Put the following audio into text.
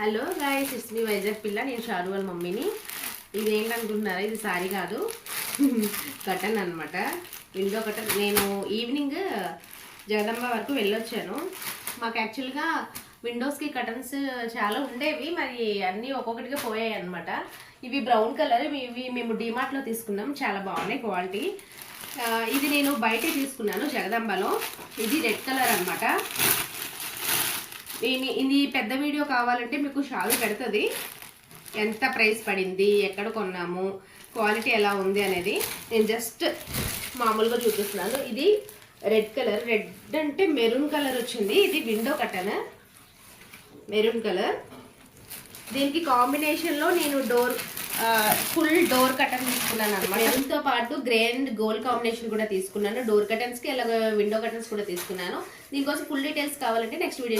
Hello guys, it's me Vizag పిల్ల. నేను షారు వాళ్ళ మమ్మీని. ఇది ఏంటనుకుంటున్నారా? ఇది సారీ కాదు, కటన్ అనమాట. విండో కటన్. నేను ఈవినింగ్ జగదంబ వరకు వెళ్ళొచ్చాను. మాకు యాక్చువల్గా విండోస్కి కటన్స్ చాలా ఉండేవి, మరి అన్నీ ఒక్కొక్కటిగా పోయాయి అనమాట. ఇవి బ్రౌన్ కలర్, ఇవి మేము డిమార్ట్లో తీసుకున్నాం. చాలా బాగున్నాయి క్వాలిటీ. ఇది నేను బయట తీసుకున్నాను జగదంబలో. ఇది రెడ్ కలర్ అనమాట. ఇది పెద్ద వీడియో కావాలంటే మీకు షాలు పెడుతుంది, ఎంత ప్రైస్ పడింది, ఎక్కడ కొన్నాము, క్వాలిటీ ఎలా ఉంది అనేది. నేను జస్ట్ మామూలుగా చూపిస్తున్నాను. ఇది రెడ్ కలర్, రెడ్ అంటే మెరూన్ కలర్ వచ్చింది. ఇది విండో కటన్, మెరూన్ కలర్. దీనికి కాంబినేషన్లో నేను ఫుల్ డోర్ కటన్ తీసుకున్నాను అనమాట. మెరూన్తో పాటు గ్రే అండ్ గోల్డ్ కాంబినేషన్ కూడా తీసుకున్నాను. డోర్ కటన్స్కి అలాగే విండో కటన్స్ కూడా తీసుకున్నాను. దీనికోసం ఫుల్ డీటెయిల్స్ కావాలంటే నెక్స్ట్ వీడియో